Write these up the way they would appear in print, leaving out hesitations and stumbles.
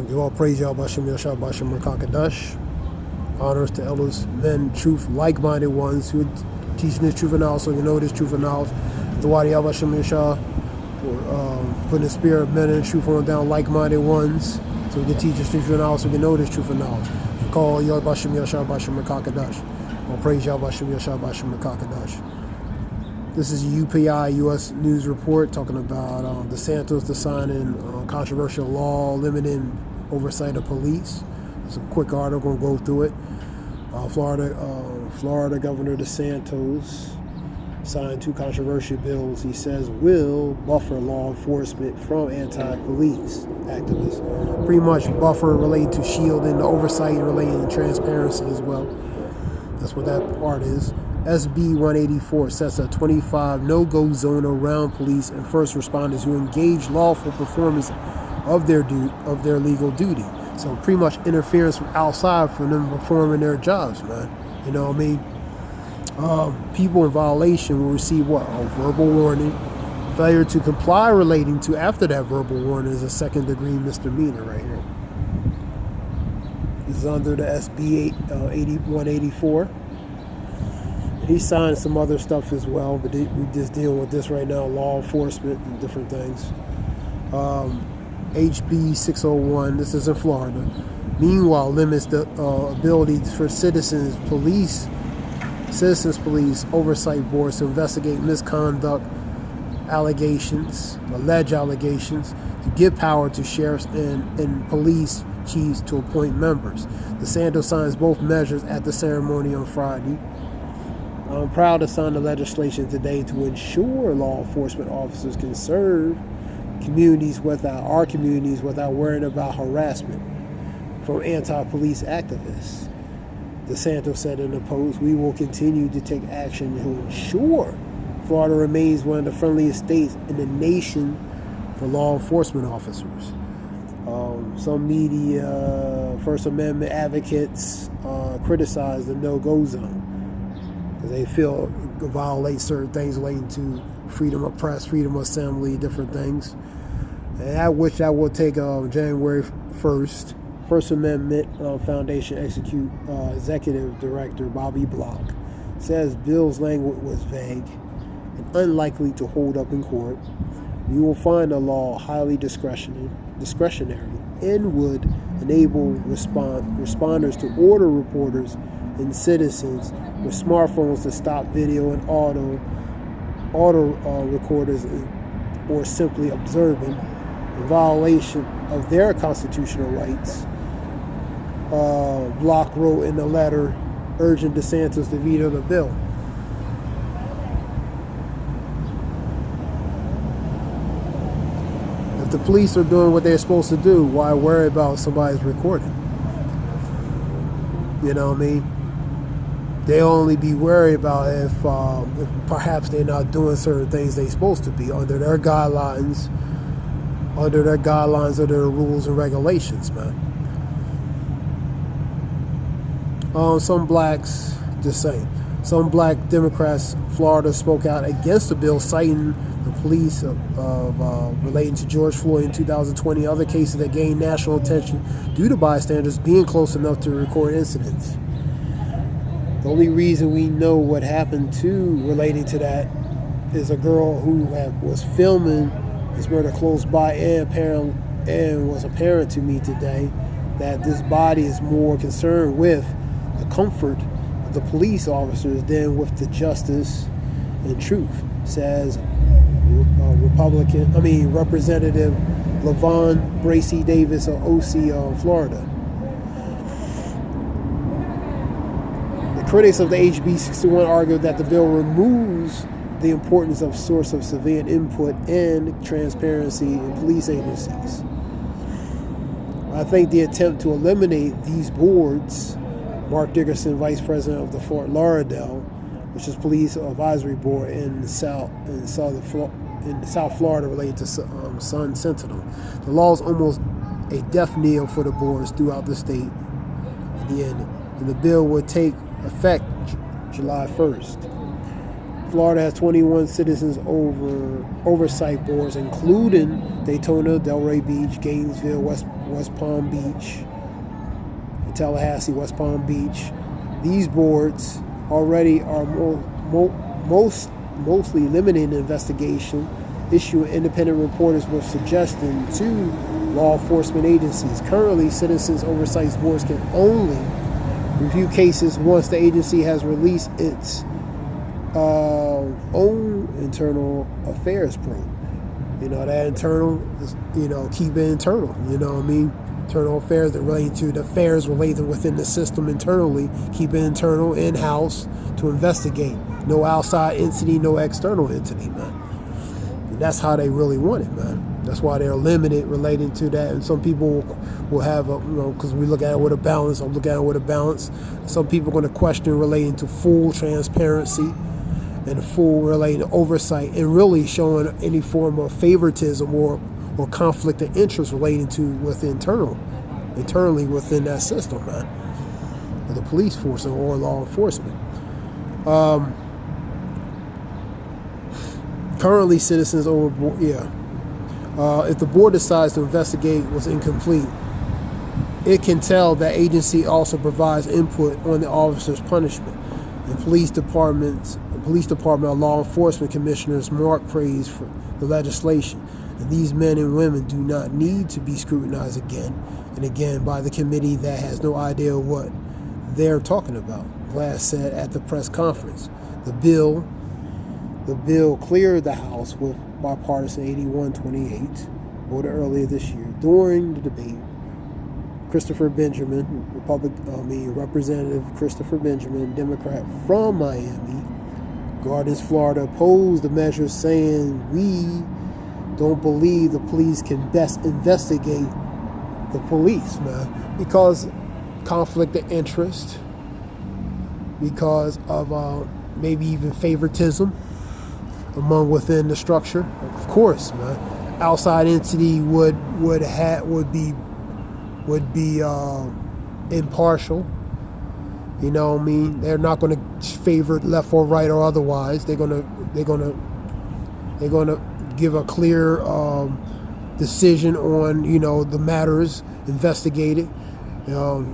Give all praise Yahweh Shem Yashah Bashem Merkakadash. Honors to elders, men, truth, like-minded ones who are teaching this truth and knowledge, so you know this truth and knowledge. The Wadi Yahweh Shem Yashah, putting the spirit of men and truth on down, like-minded ones, so we can teach this truth and knowledge, so we can know this truth and knowledge. We call Yahweh Shem Yashah Bashem Merkakadash. All praise Yahweh Shem Yashah Bashem Merkakadash. This is a UPI U.S. News report talking about DeSantis signing controversial law limiting oversight of police. It's a quick article, going to go through it. Florida Governor DeSantis signed 2 controversial bills he says will buffer law enforcement from anti-police activists. Pretty much buffer related to shielding, the oversight related to transparency as well. That's what that part is. SB 184 sets a 25 no-go zone around police and first responders who engage lawful performance of their legal duty. So pretty much interference from outside for them performing their jobs, man. You know what I mean? People in violation will receive what? A verbal warning. Failure to comply relating to after that verbal warning is a second-degree misdemeanor right here. This is under the SB 184. He signed some other stuff as well, but we just deal with this right now, law enforcement and different things. HB 601, this is in Florida. Meanwhile, limits the ability for citizens police oversight boards to investigate misconduct alleged allegations, to give power to sheriffs and police chiefs to appoint members. DeSantis signs both measures at the ceremony on Friday. I'm proud to sign the legislation today to ensure law enforcement officers can serve our communities without worrying about harassment from anti-police activists. DeSantis said in a post, "We will continue to take action to ensure Florida remains one of the friendliest states in the nation for law enforcement officers." Some media, First Amendment advocates criticize the no-go zone because they feel it violates certain things relating to freedom of press, freedom of assembly, different things. And that will take January 1st. First Amendment Foundation Executive Director Bobby Block says Bill's language was vague and unlikely to hold up in court. We will find the law highly discretionary and would enable responders to order reporters and citizens with smartphones to stop video and auto recorders or simply observing in violation of their constitutional rights. Block wrote in a letter urging DeSantis to veto the bill. If the police are doing what they're supposed to do, why worry about somebody's recording? You know what I mean? They'll only be worried about if perhaps they're not doing certain things they're supposed to be under their guidelines, under their rules and regulations, man. Some black Democrats, Florida, spoke out against the bill, citing the police relating to George Floyd in 2020, other cases that gained national attention due to bystanders being close enough to record incidents. The only reason we know what happened relating to that is a girl who was filming this murder close by and was apparent to me today that this body is more concerned with the comfort of the police officers than with the justice and truth, says Representative LaVon Bracy Davis of OC Florida. The critics of the HB 61 argued that the bill removes the importance of source of civilian input and transparency in police agencies. I think the attempt to eliminate these boards, Mark Dickerson, Vice President of the Fort Lauderdale, which is Police Advisory Board in South Florida related to Sun Sentinel. The law is almost a death knell for the boards throughout the state in the end, and the bill would take effect July 1st. Florida has 21 citizens oversight boards, including Daytona, Delray Beach, Gainesville, West Palm Beach, Tallahassee, West Palm Beach. These boards already are mostly limiting the investigation, issuing independent reporters with suggestions to law enforcement agencies. Currently, citizens oversight boards can only review cases once the agency has released its own internal affairs probe. That internal, keep it internal. Internal affairs that relate to the affairs related within the system internally. Keep it internal, in-house, to investigate. No outside entity, no external entity, man. And that's how they really want it, man. That's why they're limited relating to that. And some people will have because we look at it with a balance. I'm looking at it with a balance. Some people are going to question relating to full transparency and full relating to oversight, and really showing any form of favoritism or conflict of interest relating to internally within that system, man, of the police force or law enforcement. Currently, citizens if the board decides to investigate was incomplete, it can tell that agency also provides input on the officer's punishment. The police department or law enforcement commissioners mark praise for the legislation. And these men and women do not need to be scrutinized again and again by the committee that has no idea what they're talking about. Glass said at the press conference. The bill cleared the House with bipartisan 81-28, voted earlier this year. During the debate, Representative Christopher Benjamin, Democrat from Miami Gardens, Florida, opposed the measure, saying, "We don't believe the police can best investigate the police, man, because conflict of interest, because of maybe even favoritism within the structure. Of course, man, outside entity would be impartial. They're not going to favor left or right or otherwise. They're going to give a clear decision on the matters investigated. Hear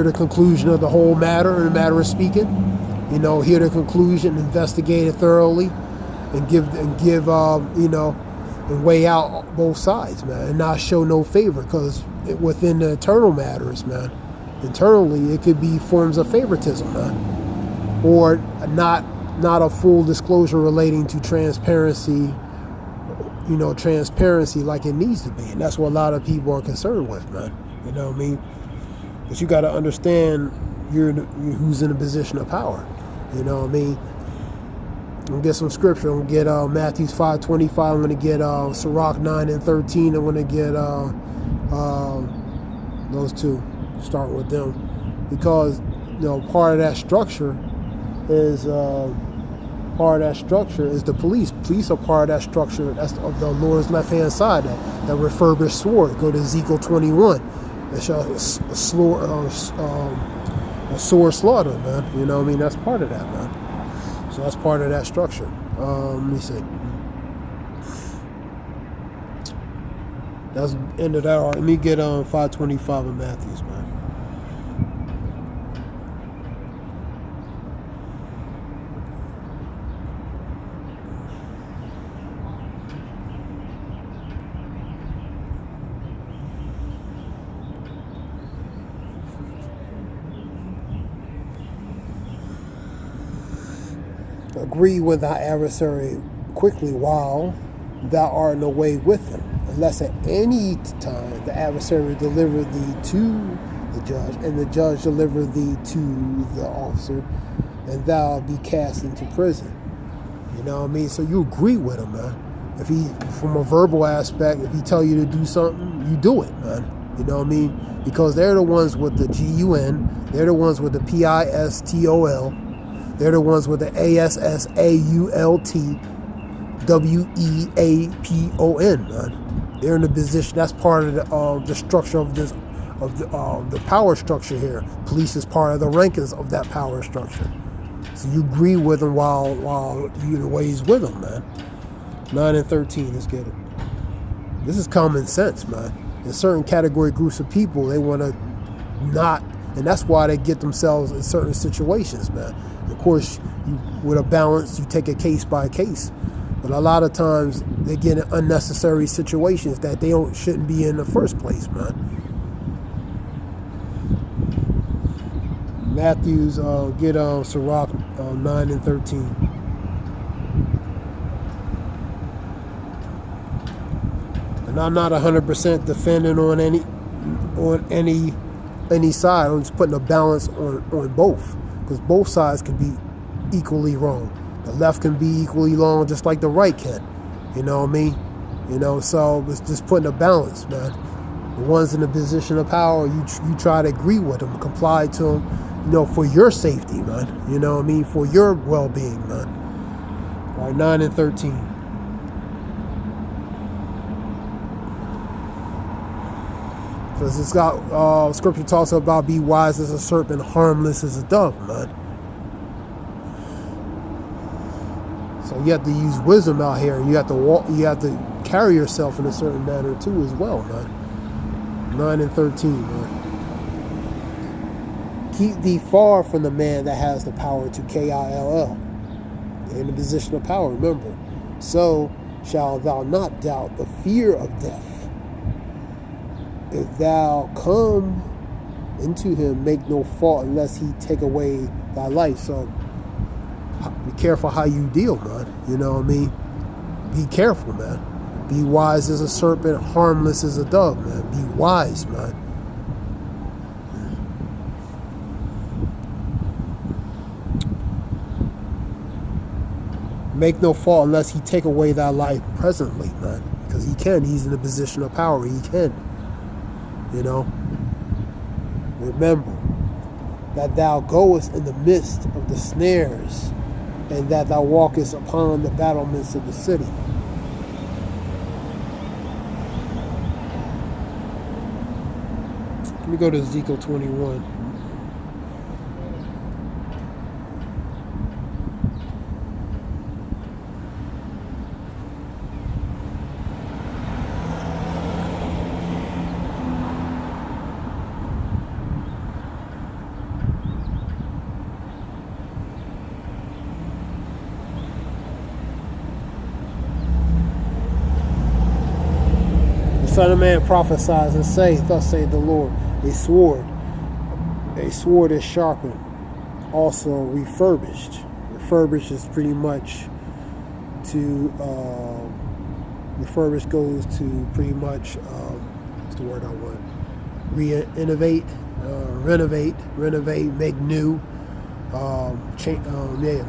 the conclusion of the whole matter in the matter of speaking. Hear the conclusion, investigate it thoroughly, and give and weigh out both sides, man, and not show no favor, because within the internal matters, man, internally it could be forms of favoritism, man, or not a full disclosure relating to transparency, transparency like it needs to be, and that's what a lot of people are concerned with, man. But you got to understand who's in a position of power. I'm going to get some scripture. I'm going to get Matthew 5:25. I'm going to get Sirach 9:13. I'm going to get those two. Start with them. Because, part of that structure is the police. Police are part of that structure. That's of the Lord's left-hand side, that refurbished sword. Go to Ezekiel 21. It's a sword slaughter, man. That's part of that, man. So that's part of that structure. Let me see. That's the end of that. All right, let me get 5:25 in Matthews, man. Agree with thy adversary quickly while thou art in the way with him, unless at any time the adversary deliver thee to the judge, and the judge deliver thee to the officer, and thou be cast into prison. So you agree with him, man. If he, from a verbal aspect, if he tell you to do something, you do it, man. Because they're the ones with the GUN, they're the ones with the PISTOL, they're the ones with the ASSAULTWEAPON, man. They're in the position. That's part of the structure of this of the power structure here. Police is part of the rankings of that power structure. So you agree with him while you the way he's with him, man. 9 and 13, let's get it. This is common sense, man. In certain category groups of people, they want to not, and that's why they get themselves in certain situations, man. Of course, with a balance, you take it case by case. But a lot of times, they get in unnecessary situations that they shouldn't be in the first place, man. Matthews, get Sirach 9 and 13. And I'm not 100% defending on any side. I'm just putting a balance on both, because both sides can be equally wrong. The left can be equally wrong, just like the right can. You know what I mean? You know, so it's just putting a balance, man. The ones in a position of power, you try to agree with them, comply to them, you know, for your safety, man. You know what I mean? For your well-being, man. All right, 9 and 13. Because it's got, scripture talks about be wise as a serpent, harmless as a dove, man. So you have to use wisdom out here. You have to walk. You have to carry yourself in a certain manner too, as well, man. 9 and 13, man. Keep thee far from the man that has the power to kill. In the position of power, remember. So shalt thou not doubt the fear of death. If thou come into him, make no fault unless he take away thy life. So be careful how you deal, man. You know what I mean? Be careful, man. Be wise as a serpent, harmless as a dove, man. Be wise, man. Make no fault unless he take away thy life presently, man. Because he can. He's in a position of power. He can. You know? Remember that thou goest in the midst of the snares, and that thou walkest upon the battlements of the city. Let me go to Ezekiel 21. Son of man, prophesies and say, thus saith the Lord, a sword is sharpened, also refurbished. Refurbished is pretty much to, refurbished goes to pretty much, what's the word I want? Renovate, make new,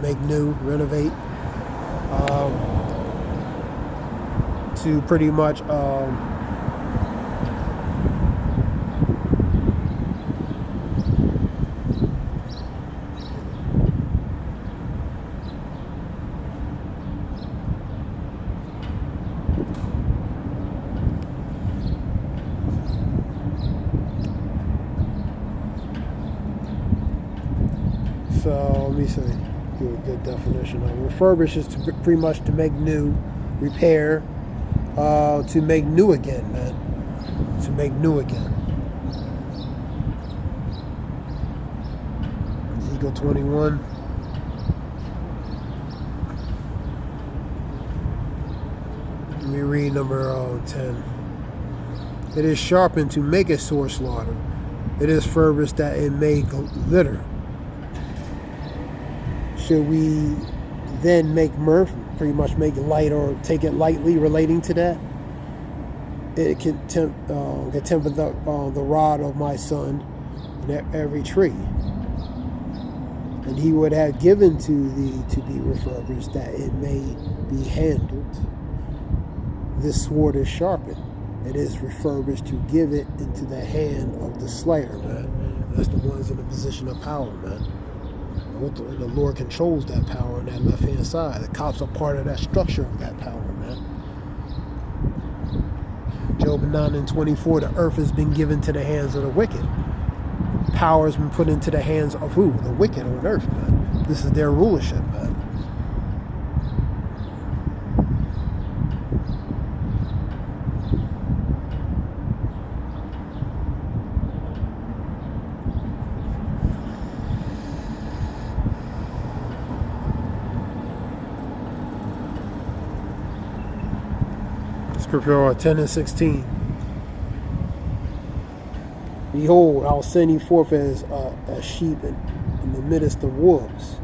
make new, renovate, to pretty much, so let me say, do a good definition of it. Refurbish is to pretty much to make new, repair, to make new again, man. To make new again. Ezekiel 21. Let me read number 10. It is sharpened to make a sore slaughter. It is furbished that it may glitter. Should we then make mirth, pretty much make it light or take it lightly relating to that? It can temper the rod of my son in every tree. And he would have given to thee to be refurbished, that it may be handled. This sword is sharpened. It is refurbished to give it into the hand of the slayer, man. That's the ones in the position of power, man. The Lord controls that power on that left-hand side. The cops are part of that structure of that power, man. Job 9:24, the earth has been given to the hands of the wicked. Power has been put into the hands of who? The wicked on earth, man. This is their rulership, man. Scripture 10:16. Behold, I'll send you forth as a sheep in the midst of wolves.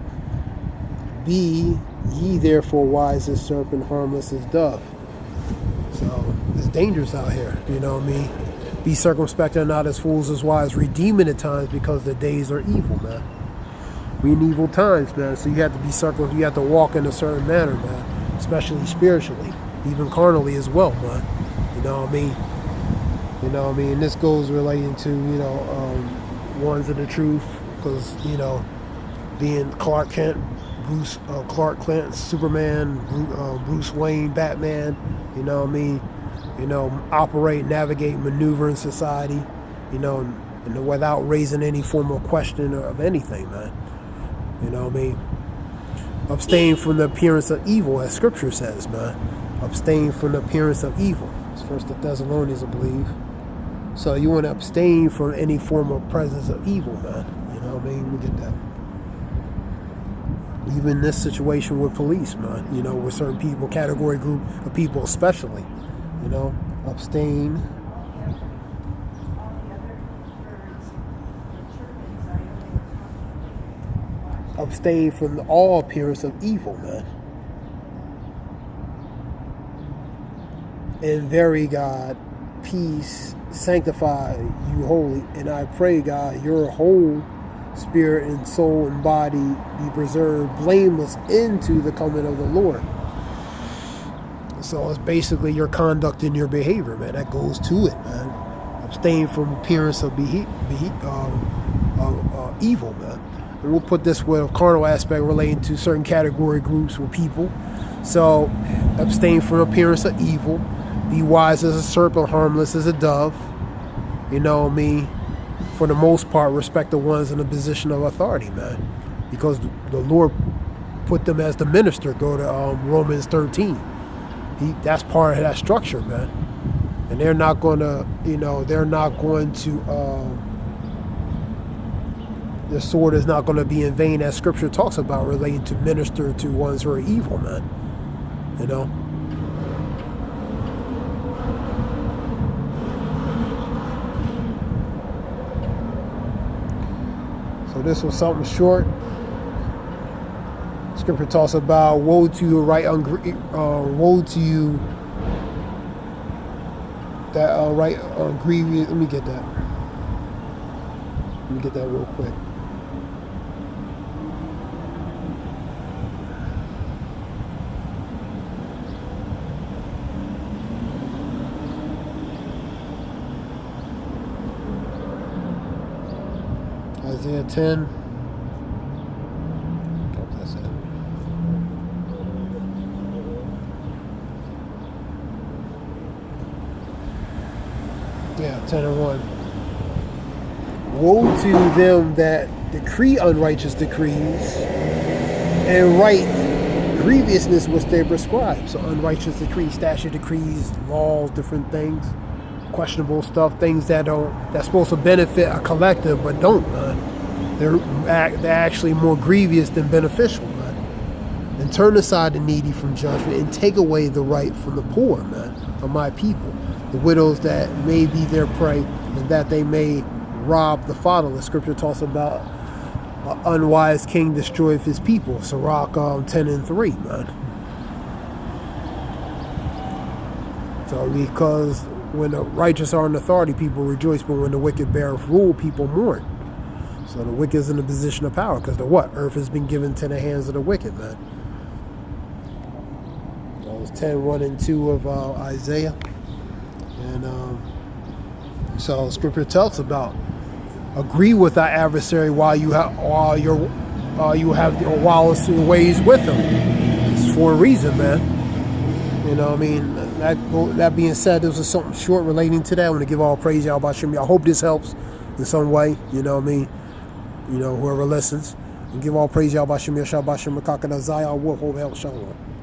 Be ye therefore wise as serpent, harmless as dove. So it's dangerous out here, you know what I mean? Be circumspect and not as fools as wise, redeeming the times because the days are evil, man. We in evil times, man. So you have to be circumspect, you have to walk in a certain manner, man, especially spiritually. Even carnally as well, man. You know what I mean? You know what I mean? And this goes relating to, ones of the truth, because, being Clark Kent, Clark Kent, Superman, Bruce Wayne, Batman, you know what I mean? Operate, navigate, maneuver in society, and without raising any form of question of anything, man. You know what I mean? Abstain from the appearance of evil, as Scripture says, man. Abstain from the appearance of evil. It's 1 Thessalonians, I believe. So you want to abstain from any form of presence of evil, man. You know what I mean? We get that. Even this situation with police, man. With certain people, category group of people especially. Abstain. Abstain from all appearance of evil, man. And very God, peace, sanctify you wholly. And I pray, God, your whole spirit and soul and body be preserved blameless into the coming of the Lord. So it's basically your conduct and your behavior, man. That goes to it, man. Abstain from appearance of evil, man. And we'll put this with a carnal aspect relating to certain category groups with people. So abstain from appearance of evil. Be wise as a serpent, harmless as a dove. You know what I mean? For the most part, respect the ones in a position of authority, man. Because the Lord put them as the minister. Go to Romans 13. That's part of that structure, man. And they're not going to, the sword is not going to be in vain, as Scripture talks about, relating to minister to ones who are evil, man. So this was something short. Scripture talks about woe to you, woe to you that grievous. Let me get that real quick. Isaiah 10. Oh, that's it. Yeah, 10:1. Woe to them that decree unrighteous decrees and write grievousness which they prescribe. So unrighteous decrees, statute decrees, laws, different things, questionable stuff, things that's supposed to benefit a collective but don't, man. They're actually more grievous than beneficial, man. And turn aside the needy from judgment and take away the right from the poor, man, of my people. The widows that may be their prey, and that they may rob the fatherless. Scripture talks about an unwise king destroyeth his people. Sirach 10:3, man. So because when the righteous are in authority, people rejoice, but when the wicked beareth rule, people mourn. So the wicked is in a position of power, because the earth has been given to the hands of the wicked, man. That was 10:1 and 2 of Isaiah. And so Scripture tells about agree with thy adversary while it's ways with him. It's for a reason, man. You know what I mean? That being said, this was something short relating to that. I want to give all praise, y'all, about Shimmy. I hope this helps in some way. You know what I mean? You know, whoever listens. And give all praise, y'all, about Shimmy. Shabbat Shem, Kakana Zaya, Wolf, Hope, Hell, Shalom.